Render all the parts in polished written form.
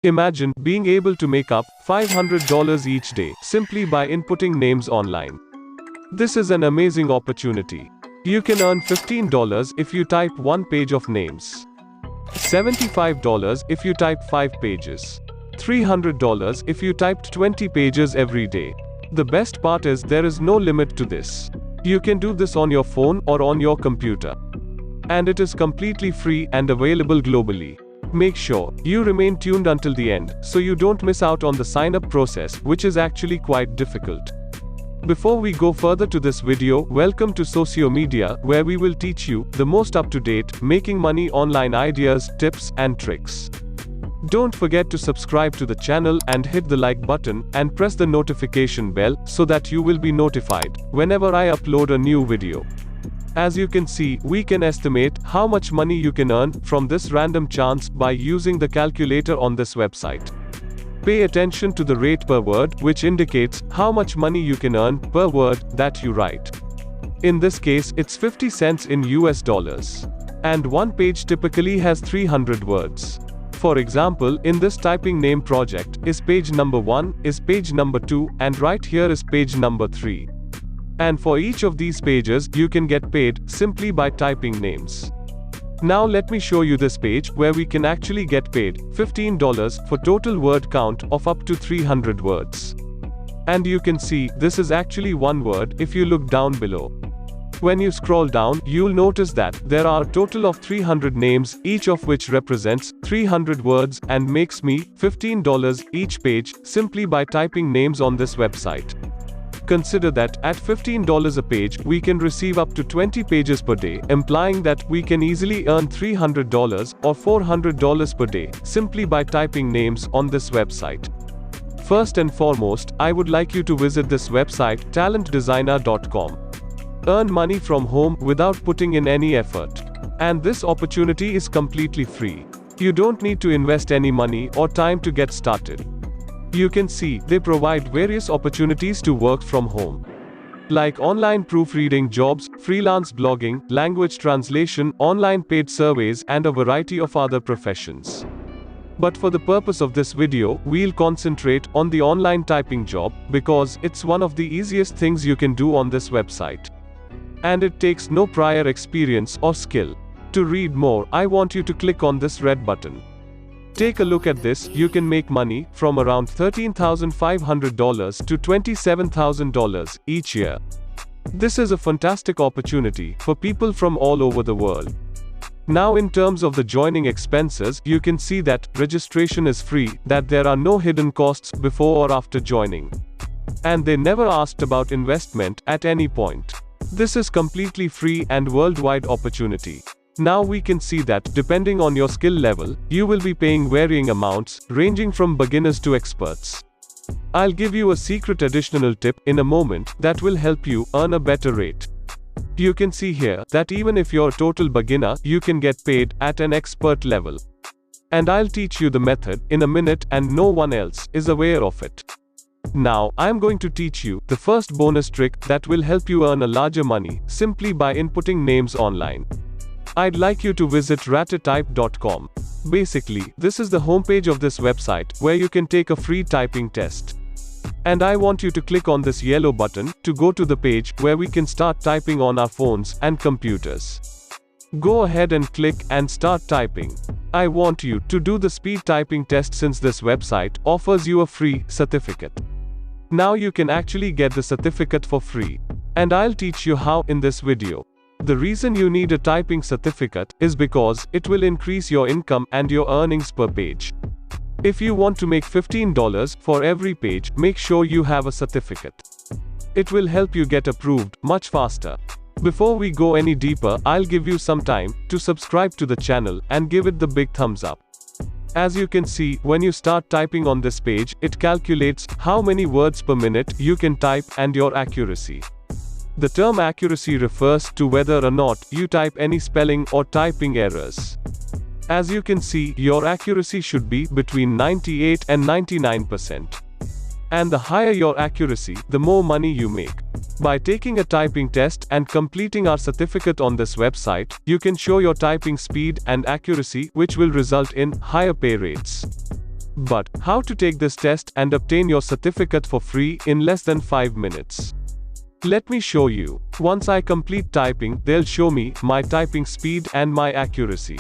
Imagine being able to make up $500 each day simply by inputting names online. This is an amazing opportunity. You can earn $15 if you type one page of names, $75 if you type 5 pages, $300 if you typed 20 pages every day. The best part is there is no limit to this. You can do this on your phone or on your computer. And it is completely free and available globally. Make sure you remain tuned until the end, so you don't miss out on the sign-up process, which is actually quite difficult. Before we go further to this video, welcome to Sociomedia, where we will teach you the most up-to-date, making money online ideas, tips, and tricks. Don't forget to subscribe to the channel and hit the like button, and press the notification bell, so that you will be notified whenever I upload a new video. As you can see, we can estimate how much money you can earn from this random chance by using the calculator on this website. Pay attention to the rate per word, which indicates how much money you can earn per word that you write. In this case, it's 50 cents in US dollars. And one page typically has 300 words. For example, in this typing name project, is page number 1, is page number 2, and right here is page number 3. And for each of these pages, you can get paid simply by typing names. Now let me show you this page where we can actually get paid $15 for total word count of up to 300 words. And you can see, this is actually one word if you look down below. When you scroll down, you'll notice that there are a total of 300 names, each of which represents 300 words and makes me $15 each page simply by typing names on this website. Consider that at $15 a page, we can receive up to 20 pages per day, implying that we can easily earn $300 or $400 per day simply by typing names on this website. First and foremost, I would like you to visit this website, talentdesigner.com. Earn money from home without putting in any effort. And this opportunity is completely free. You don't need to invest any money or time to get started. You can see, they provide various opportunities to work from home, like online proofreading jobs, freelance blogging, language translation, online paid surveys, and a variety of other professions. But for the purpose of this video, we'll concentrate on the online typing job, because it's one of the easiest things you can do on this website. And it takes no prior experience or skill. To read more, I want you to click on this red button. Take a look at this. You can make money from around $13,500 to $27,000 each year. This is a fantastic opportunity for people from all over the world. Now in terms of the joining expenses, you can see that registration is free, that there are no hidden costs before or after joining. And they never asked about investment at any point. This is completely free and worldwide opportunity. Now we can see that, depending on your skill level, you will be paying varying amounts, ranging from beginners to experts. I'll give you a secret additional tip in a moment that will help you earn a better rate. You can see here that even if you're a total beginner, you can get paid at an expert level. And I'll teach you the method in a minute, and no one else is aware of it. Now, I'm going to teach you the first bonus trick that will help you earn a larger money simply by inputting names online. I'd like you to visit ratatype.com. Basically, this is the homepage of this website, where you can take a free typing test. And I want you to click on this yellow button to go to the page where we can start typing on our phones and computers. Go ahead and click and start typing. I want you to do the speed typing test since this website offers you a free certificate. Now you can actually get the certificate for free. And I'll teach you how in this video. The reason you need a typing certificate is because it will increase your income and your earnings per page. If you want to make $15 for every page, make sure you have a certificate. It will help you get approved much faster. Before we go any deeper, I'll give you some time to subscribe to the channel and give it the big thumbs up. As you can see, when you start typing on this page, it calculates how many words per minute you can type and your accuracy. The term accuracy refers to whether or not you type any spelling or typing errors. As you can see, your accuracy should be between 98 and 99%. And the higher your accuracy, the more money you make. By taking a typing test and completing our certificate on this website, you can show your typing speed and accuracy, which will result in higher pay rates. But, how to take this test and obtain your certificate for free in less than 5 minutes? Let me show you. Once I complete typing, they'll show me my typing speed and my accuracy.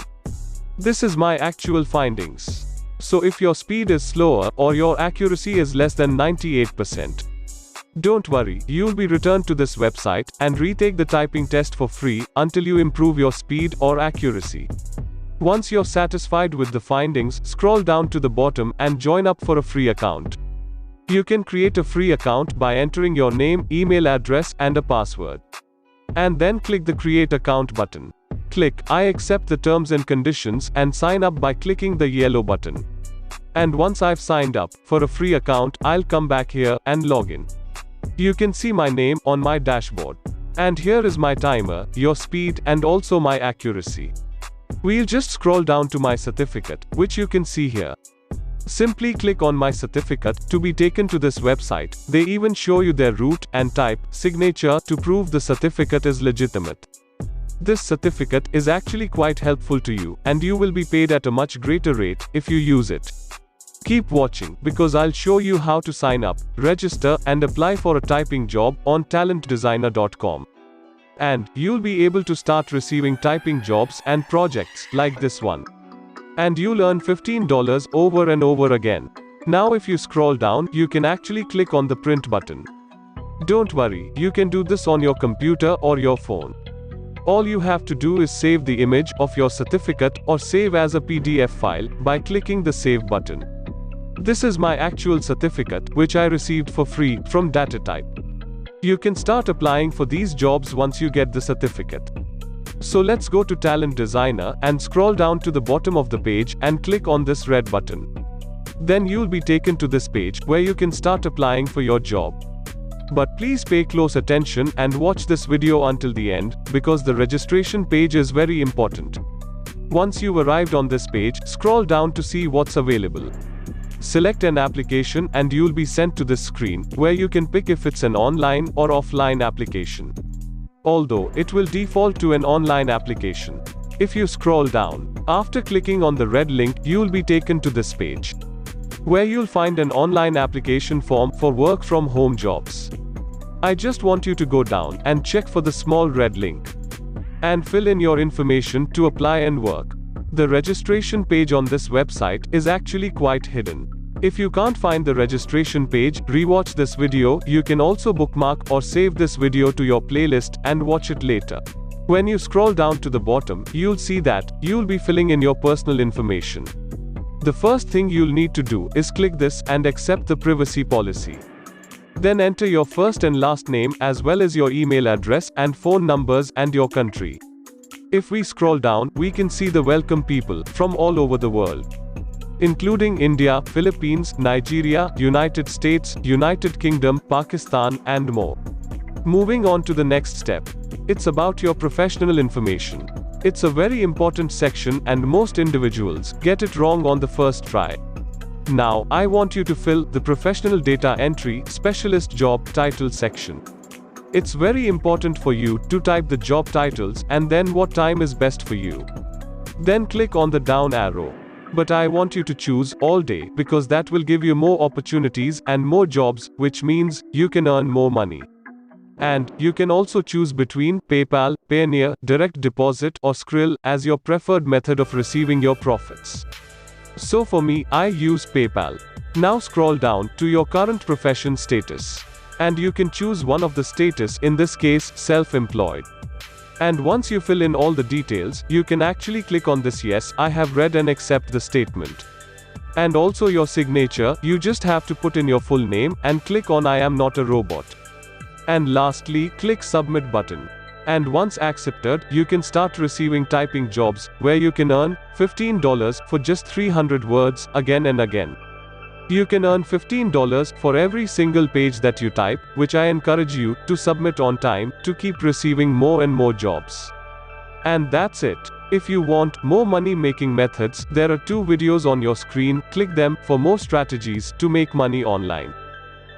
This is my actual findings. So if your speed is slower, or your accuracy is less than 98%, don't worry, you'll be returned to this website, and retake the typing test for free, until you improve your speed or accuracy. Once you're satisfied with the findings, scroll down to the bottom, and join up for a free account. You can create a free account by entering your name, email address, and a password. And then click the Create Account button. Click I accept the terms and conditions, and sign up by clicking the yellow button. And once I've signed up for a free account, I'll come back here, and log in. You can see my name on my dashboard. And here is my timer, your speed, and also my accuracy. We'll just scroll down to my certificate, which you can see here. Simply click on my certificate to be taken to this website. They even show you their root and type signature to prove the certificate is legitimate. This certificate is actually quite helpful to you, and you will be paid at a much greater rate if you use it. Keep watching, because I'll show you how to sign up, register, and apply for a typing job on talentdesigner.com. And you'll be able to start receiving typing jobs and projects like this one. And you'll earn $15 over and over again. Now if you scroll down, you can actually click on the print button. Don't worry, you can do this on your computer or your phone. All you have to do is save the image of your certificate, or save as a PDF file, by clicking the Save button. This is my actual certificate, which I received for free from DataType. You can start applying for these jobs once you get the certificate. So let's go to Talent Designer, and scroll down to the bottom of the page, and click on this red button. Then you'll be taken to this page, where you can start applying for your job. But please pay close attention, and watch this video until the end, because the registration page is very important. Once you've arrived on this page, scroll down to see what's available. Select an application, and you'll be sent to this screen, where you can pick if it's an online or offline application. Although, it will default to an online application. If you scroll down, after clicking on the red link, you'll be taken to this page, where you'll find an online application form for work from home jobs. I just want you to go down, and check for the small red link, and fill in your information to apply and work. The registration page on this website is actually quite hidden. If you can't find the registration page, rewatch this video. You can also bookmark or save this video to your playlist, and watch it later. When you scroll down to the bottom, you'll see that you'll be filling in your personal information. The first thing you'll need to do is click this, and accept the privacy policy. Then enter your first and last name, as well as your email address, and phone numbers, and your country. If we scroll down, we can see the welcome people from all over the world, including India, Philippines, Nigeria, United States, United Kingdom, Pakistan, and more. Moving on to the next step. It's about your professional information. It's a very important section, and most individuals get it wrong on the first try. Now, I want you to fill the Professional Data Entry Specialist Job Title section. It's very important for you to type the job titles, and then what time is best for you. Then click on the down arrow. But I want you to choose all day, because that will give you more opportunities and more jobs, which means you can earn more money. And you can also choose between PayPal, Payoneer, Direct Deposit, or Skrill as your preferred method of receiving your profits. So for me, I use PayPal. Now scroll down to your current profession status. And you can choose one of the status, in this case, self-employed. And once you fill in all the details, you can actually click on this yes, I have read, and accept the statement. And also your signature, you just have to put in your full name, and click on I am not a robot. And lastly, click submit button. And once accepted, you can start receiving typing jobs, where you can earn $15 for just 300 words, again and again. You can earn $15 for every single page that you type, which I encourage you to submit on time, to keep receiving more and more jobs. And that's it. If you want more money making methods, there are 2 videos on your screen. Click them for more strategies to make money online.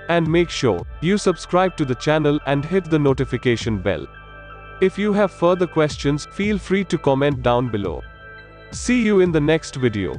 And make sure you subscribe to the channel, and hit the notification bell. If you have further questions, feel free to comment down below. See you in the next video.